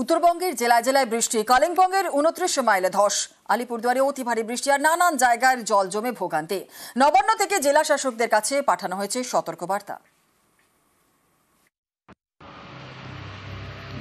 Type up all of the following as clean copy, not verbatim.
উত্তরবঙ্গের জেলায় জেলায় বৃষ্টি, কালিম্পংয়ের 29 মাইলে ধস, আলিপুরদুয়ারে অতি ভারী বৃষ্টি আর নানান জায়গায় জল জমে ভোগান্তি। নবান্ন থেকে জেলা শাসকদের কাছে পাঠানো হয়েছে সতর্কবার্তা।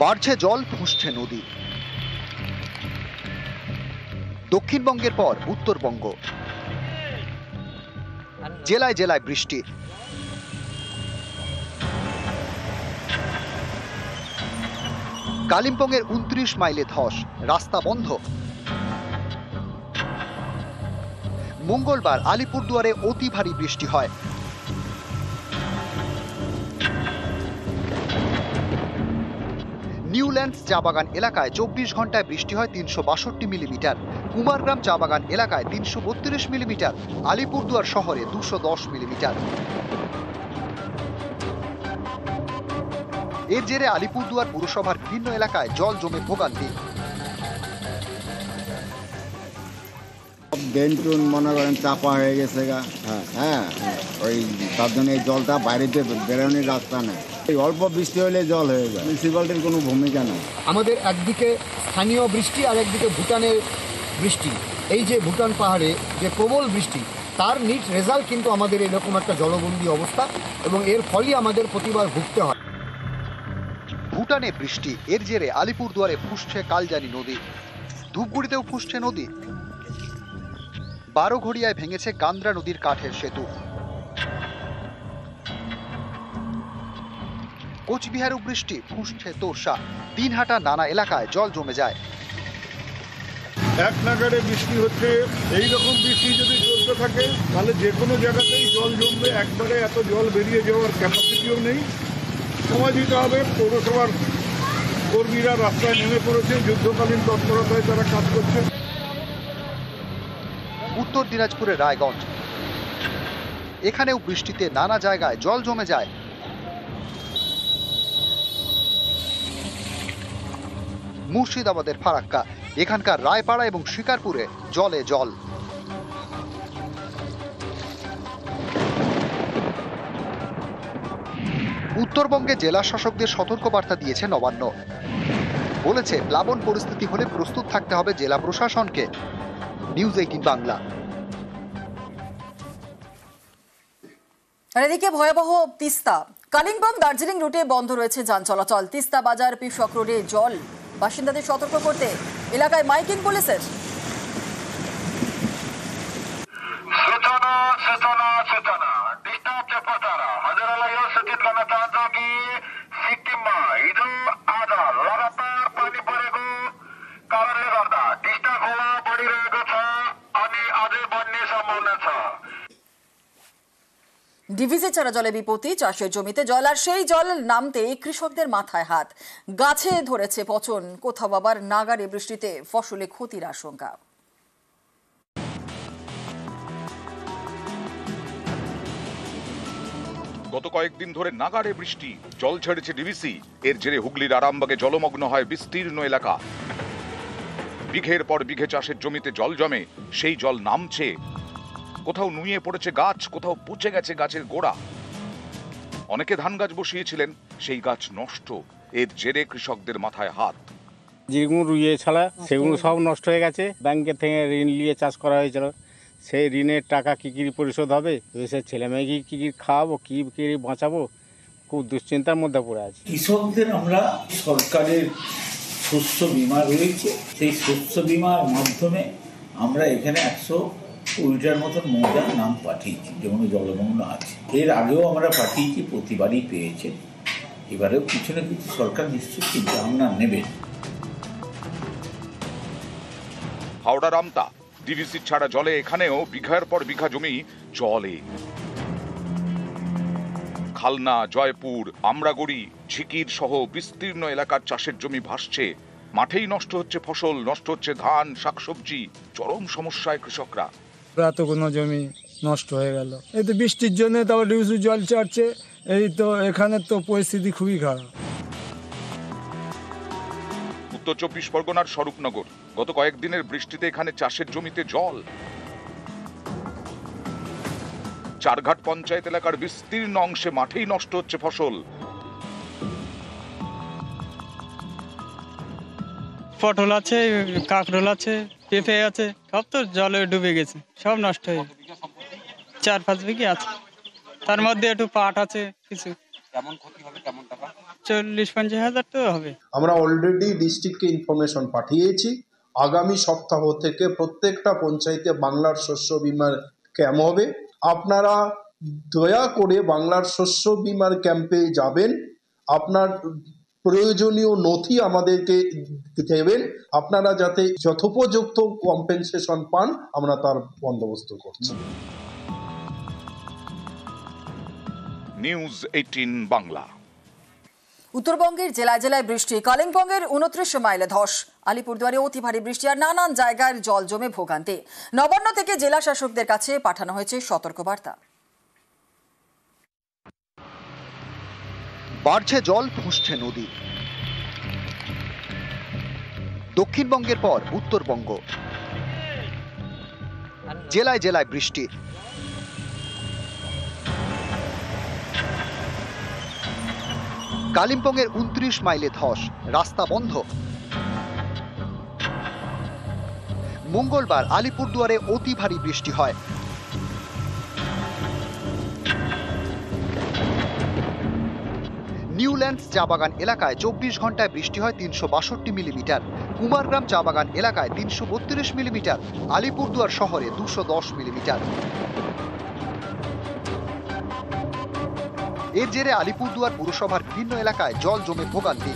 বাড়ছে জল, ফুঁসছে নদী। দক্ষিণবঙ্গের পর উত্তরবঙ্গ, জেলায় জেলায় বৃষ্টি। কালিম্পংয়ের 29 মাইলে ধস, রাস্তা বন্ধ। মঙ্গলবার আলিপুরদুয়ারে অতি ভারী বৃষ্টি হয়। নিউল্যান্ডস চা বাগান এলাকায় 24 ঘন্টায় বৃষ্টি হয় 362 মিলিমিটার, কুমারগ্রাম চা বাগান এলাকায় 332 মিলিমিটার, আলিপুরদুয়ার শহরে 210 মিলিমিটার। এর জেরে আলিপুরদুয়ার পুরসভার বিভিন্ন এলাকায় জল জমে ভোগান্তি। ড্রেন মনে করেন চাপা হয়ে গেছে গা, হ্যাঁ ওই তার জন্য এই জলটা বাইরেতে বেরোনোর রাস্তা নেই। এই অল্প বৃষ্টি হলে জল হয়ে যায়, মিউনিসিপ্যালিটির কোনো ভূমিকা নেই। আমাদের একদিকে স্থানীয় বৃষ্টি আর একদিকে ভুটানের বৃষ্টি, এই যে ভুটান পাহাড়ে যে প্রবল বৃষ্টি, তার নিট রেজাল্ট কিন্তু আমাদের এরকম একটা জলবন্দী অবস্থা, এবং এর ফলই আমাদের প্রতিবার ভুগতে হয়। ভুটানে বৃষ্টি, এর জেরে আলিপুরদুয়ারে ফুঁসছে কালজানি নদী, ধূপগুড়িতেও ফুঁসছে নদী। বারোঘড়িয়ায় ভেঙেছে কান্দ্রা নদীর কাঠের সেতু। কোচবিহারেও বৃষ্টি, ফুঁসছে তোরসা, দিনহাটা নানা এলাকায় জল জমে যায়। এক নাগাড়ে বৃষ্টি হচ্ছে, এইরকম বৃষ্টি যদি চলতে থাকে তাহলে যে কোনো জায়গাতেই জল জমবে। একবারে এত জল বেরিয়ে যাওয়ার ক্যাপাসিটিও নেই, সময় দিতে হবে। পৌরসভার কর্মীরা রাস্তায় নেমে পড়েছে, যুদ্ধকালীন তৎপরতায় তারা কাজ করছে। উত্তর দিনাজপুরের রায়গঞ্জ, এখানেও বৃষ্টিতে নানা জায়গায় জল জমে যায়। মুর্শিদাবাদের ফারাক্কা, এখানকার রায়পাড়া এবং শিকারপুরে জলে জল। উত্তরবঙ্গে জেলা শাসকদের সতর্কবার্তা দিয়েছে নবান্ন। বলেছে প্লাবন পরিস্থিতি হলে প্রস্তুত থাকতে হবে জেলা প্রশাসনকে। নিউজ 18 বাংলা। এদিকে ভয়াবহ তিস্তা, কালিম্পং দার্জিলিং রুটে বন্ধ রয়েছে যান চলাচল। তিস্তা বাজার পিসক রোডে জল, বাসিন্দাদের সতর্ক করতে এলাকায় মাইকিং পুলিশের। ডিভিসি ছাড়া জলে বিপত্তি, চাষের জমিতে জল, আর সেই জল নামতে কৃষকদের মাথায় হাত। গাছে ধরেছে পচন, কোথাও আবার নাগাড়ে বৃষ্টিতে ফসলে ক্ষতির আশঙ্কা। গত কয়েকদিন ধরে নাগাড়ে বৃষ্টি, জল ছেড়েছে ডিভিসি। এর জেরে হুগলির আরামবাগে জলমগ্ন হয় বিস্তীর্ণ এলাকা। বিঘের পর বিঘে চাষের জমিতে জল জমে, সেই জল নামছে। কোথাও নুয়ে পড়েছে গাছ, কোথাও পচে গেছে গাছের গোড়া। অনেকে ধান গাছ বসিয়েছিলেন, সেই গাছ নষ্ট। এর জেরে কৃষকদের মাথায় হাত। যেগুলো রুইয়ে ছাড়া সেগুলো সব নষ্ট হয়ে গেছে। ব্যাংকের থেকে ঋণ নিয়ে চাষ করা হয়েছিল, সেই ঋণের টাকা কী কী পরিশোধ হবে, সে ছেলে মেয়েকে কী কী খাওয়াবো, কী কী বাঁচাবো, খুব দুশ্চিন্তার মধ্যে পড়ে আছে। কৃষকদের আমরা সরকারের শস্য বিমা রয়েছে, সেই শস্য বিমার মাধ্যমে আমরা এখানে 120টার মতন মৌজার নাম পাঠিয়েছি, যেমন জলমগ্ন আছে। এর আগেও আমরা পাঠিয়েছি, প্রতিবারই পেয়েছে। এবারেও কিছু না কিছু সরকার নিশ্চয়ই চিন্তা ভাবনা নেবেন। হাওড়া রামতা, ডিভিসি ছাড়া জলে এখানেও বিঘার পর বিঘা জমি জলে। খালনা, জয়পুর, আমরাগড়ি, ঝিকির সহ বিস্তীর্ণ এলাকার চাষের জমি ভাসছে। মাঠেই নষ্ট হচ্ছে ফসল, নষ্ট হচ্ছে ধান, শাকসবজি। চরম সমস্যায় কৃষকরা। এতগুলো জমি নষ্ট হয়ে গেল, এই তো বৃষ্টির জন্য, তারপর ডিভিসি জল ছাড়ছে, এই তো এখানে তো পরিস্থিতি খুবই খারাপ। উত্তর 24 পরগনার স্বরূপনগর, গত কয়েকদিনের বৃষ্টিতে এখানে চাষের জমিতে জল। চারঘাট পঞ্চায়েত এলাকার বিস্তীর্ণ অংশে মাঠেই নষ্ট হচ্ছে ফসল। পটল আছে, কাঁকরোল আছে, পেঁপে আছে, সব তো জলে ডুবে গেছে, সব নষ্ট হয়ে গেছে। 4-5 বিঘে আছে, তার মধ্যে একটু পাট আছে কিছু। কেমন ক্ষতি হবে, কেমন টাকা? 40-50 হাজার তো হবে। আমরা অলরেডি ডিস্ট্রিক্টকে ইনফরমেশন পাঠিয়েছি। আগামী সপ্তাহ থেকে প্রত্যেকটা পঞ্চায়েতে বাংলার শস্য বিমার ক্যাম্প হবে। আপনারা দয়া করে বাংলার শস্য বিমার ক্যাম্পে যাবেন, আপনার প্রয়োজনীয় নথি আমাদেরকে দেবেন, আপনারা যাতে যথোপযুক্ত কম্পেনসেশন পান, আমরা তার বন্দোবস্ত করছি। নিউজ 18 বাংলা। উত্তরবঙ্গের জেলায় জেলায় বৃষ্টি, কালিম্পংয়ের 29 মাইলে ধস, আলিপুরদুয়ারে অতি ভারী বৃষ্টি আর নানান জায়গায় জল জমে ভোগান্তি। নবান্ন থেকে জেলা শাসকদের কাছে পাঠানো হয়েছে সতর্কবার্তা। বাড়ছে জল, ফুঁসছে নদী। দক্ষিণবঙ্গের পর উত্তরবঙ্গ, জেলায় জেলায় বৃষ্টি। কালিম্পংয়ের 29 মাইলে ধস, রাস্তা বন্ধ। মঙ্গলবার আলিপুরদুয়ারে অতি ভারী বৃষ্টি হয়। নিউল্যান্ডস চা বাগান এলাকায় 24 ঘন্টায় বৃষ্টি হয় 362 মিলিমিটার, কুমারগ্রাম চা বাগান এলাকায় 332 মিলিমিটার, আলিপুরদুয়ার শহরে 210 মিলিমিটার। এর জেরে আলিপুরদুয়ার পুরসভার বিভিন্ন এলাকায় জল জমে ভোগান্তি।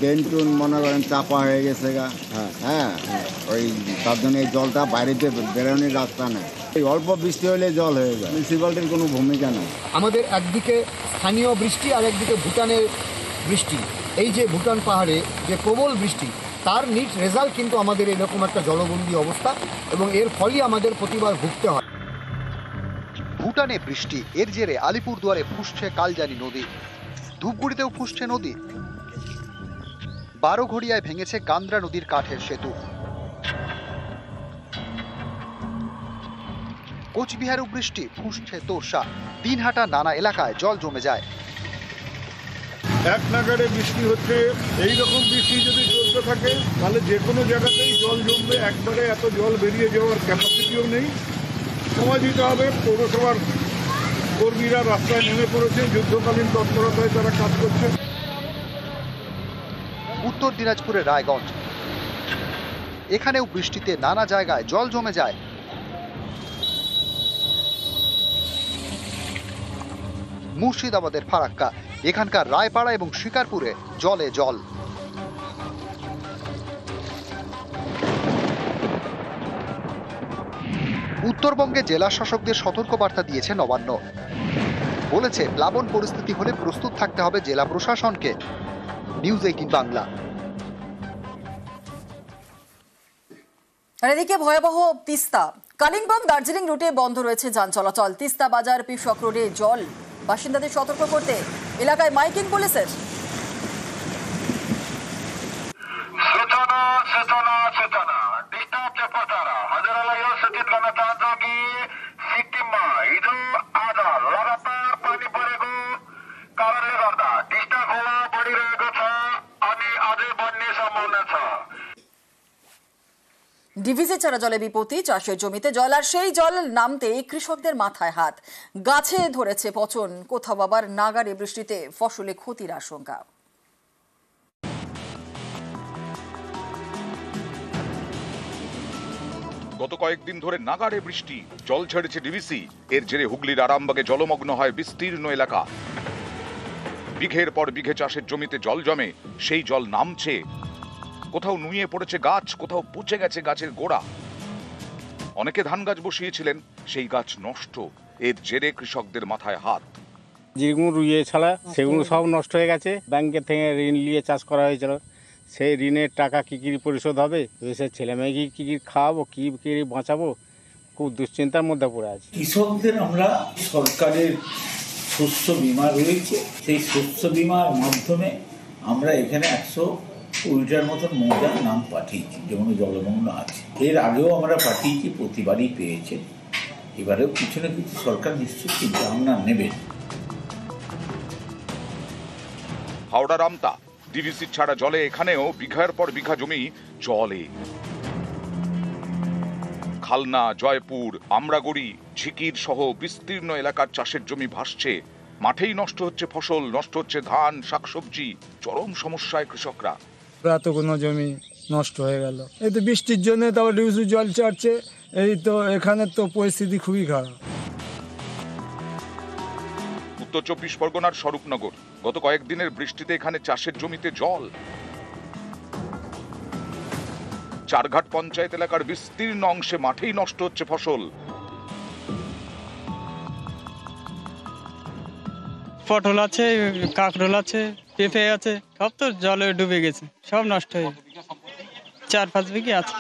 ড্রেন টুন মনে করেন চাপা হয়ে গেছে গা। হ্যাঁ, ওই তার জন্য এই জলটা বাইরেতে বেরোনোর রাস্তা নেই। এই অল্প বৃষ্টি হলে জল হয়ে যায়, মিউনিসিপ্যালিটির কোনো ভূমিকা নেই। আমাদের একদিকে স্থানীয় বৃষ্টি আর একদিকে ভুটানের বৃষ্টি, এই যে ভুটান পাহাড়ে যে প্রবল বৃষ্টি, তার নিট রেজাল্ট কিন্তু আমাদের এরকম একটা জলবন্দী অবস্থা, এবং এর ফলই আমাদের প্রতিবার ভুগতে হয়। ভুটানে বৃষ্টি, এর জেরে আলিপুরদুয়ারে ফুঁসছে কালজানি নদী, ধূপগুড়িতেও ফুঁসছে নদী। 12ঘড়িয়ায় ভেঙেছে কান্দ্রা নদীর কাঠের সেতু। কোচবিহারেও বৃষ্টি, ফুঁসছে তোর্ষা, দিনহাটা নানা এলাকায় জল জমে যায়। এক নাগাড়ে বৃষ্টি হচ্ছে, এই রকম বৃষ্টি যদি চলতে থাকে তাহলে যে কোনো জায়গাতেই জল জমবে, একবারে এত জল বেরিয়ে যাওয়ার ক্যাপাসিটিও নেই। সময় দিতে হবে। পৌরসভার কর্মীরা রাস্তায় নেমে পড়েছে, যুদ্ধকালীন তৎপরতায় তারা কাজ করছে। উত্তর দিনাজপুরের রায়গঞ্জ, এখানেও বৃষ্টিতে নানা জায়গায় জল জমে যায়। মুর্শিদাবাদের ফারাক্কা, এখানকার রায়পাড়া এবং শিকারপুরে জলে জল। উত্তরবঙ্গে জেলা শাসকদের সতর্কবার্তা দিয়েছে নবান্ন। বলেছে প্লাবন পরিস্থিতি হলে প্রস্তুত থাকতে হবে জেলা প্রশাসনকে। নিউজ 18 বাংলা। আর এদিকে ভয়াবহ তিস্তা, কালিম্পং দার্জিলিং রুটে বন্ধ রয়েছে যান চলাচল। তিস্তা বাজার পিসক রোডে জল, বাসিন্দাদের সতর্ক করতে এলাকায় মাইকিং পুলিশের। ডিভিসি ছাড়া জলে বিপত্তি, চাষের জমিতে জল আর সেই জল নামতে কৃষকদের মাথায় হাত। গাছে ধরেছে পচন, কোথাও আবার নাগাড়ে বৃষ্টিতে ফসলে ক্ষতির আশঙ্কা। গত কয়েকদিন ধরে নাগাড়ে বৃষ্টি, জল ছেড়েছে ডিভিসি। এর জেরে হুগলির আরামবাগে জলমগ্ন হয় বিস্তীর্ণ এলাকা। বিঘের পর বিঘে চাষের জমিতে জল জমে, সেই জল নামছে। কোথাও নুয়ে পড়েছে গাছ, কোথাও পচে গেছে গাছের গোড়া। অনেকে ধান গাছ বসিয়েছিলেন, সেই গাছ নষ্ট। এর জেরে কৃষকদের মাথায় হাত। যেগুলো রুইয়ে ছাড়া সেগুলো সব নষ্ট হয়ে গেছে। ব্যাংকের থেকে ঋণ নিয়ে চাষ করা হয়েছিল, সেই ঋণের টাকা কী কী পরিশোধ হবে, সে ছেলে মেয়েকে কী কী খাওয়াবো, কী কী বাঁচাবো, খুব দুশ্চিন্তার মধ্যে পড়ে আছে। কৃষকদের আমরা সরকারের শস্য বিমা রয়েছে, সেই শস্য বিমার মাধ্যমে আমরা এখানে 120টার মতন মৌজার নাম পাঠিয়েছি, যেমন জলমগ্ন আছে। এর আগেও আমরা পাঠিয়েছি, প্রতিবারই পেয়েছে। এবারেও কিছু না কিছু সরকার নিশ্চয়ই চিন্তা ভাবনা নেবেন। হাওড়া রামতা ডিভিসি ছাড়া জলে এখানেও বিঘার পর বিঘা জমি জলে। খালনা, জয়পুর, আমরাগড়ি, ঝিকির সহ বিস্তীর্ণ এলাকার চাষের জমি ভাসছে। মাঠেই নষ্ট হচ্ছে ফসল, নষ্ট হচ্ছে ধান, শাকসবজি। চরম সমস্যায় কৃষকরা। এতগুলো জমি নষ্ট হয়ে গেল, এই তো বৃষ্টির জন্য তারপর ডিউসু জল ছাড়ছে, এই তো এখানে তো পরিস্থিতি খুবই খারাপ। উত্তর 24 পরগনার স্বরূপনগর, গত কয়েকদিনের বৃষ্টিতে এখানে চাষের জমিতে জল। চারঘাট পঞ্চায়েত এলাকার বিস্তীর্ণ অংশে মাঠেই নষ্ট হচ্ছে ফসল। পটল আছে, কাঁকরোল আছে, পেঁপে আছে, সব তো জলে ডুবে গেছে, সব নষ্ট হয়ে 4-5 বিঘে আছে।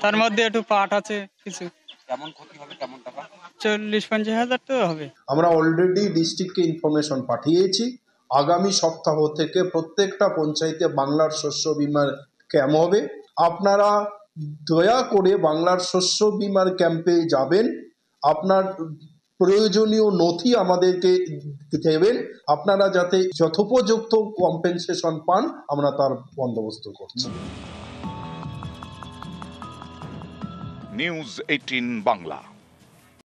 তার মধ্যে একটু পাট আছে কিছু। কেমন ক্ষতি হবে, কেমন টাকা? 40-50 হাজার তো হবে। আমরা অলরেডি ডিস্ট্রিক্টকে ইনফরমেশন পাঠিয়েছি। আগামী সপ্তাহ থেকে প্রত্যেকটা পঞ্চায়েতে বাংলার শস্য বিমার ক্যাম্প হবে। আপনারা দয়া করে বাংলার শস্য বিমার ক্যাম্পে যাবেন, আপনার প্রয়োজনীয় নথি আমাদেরকে দেবেন, আপনারা যাতে যথোপযুক্ত কম্পেনসেশন পান, আমরা তার বন্দোবস্ত করছি। নিউজ 18 বাংলা।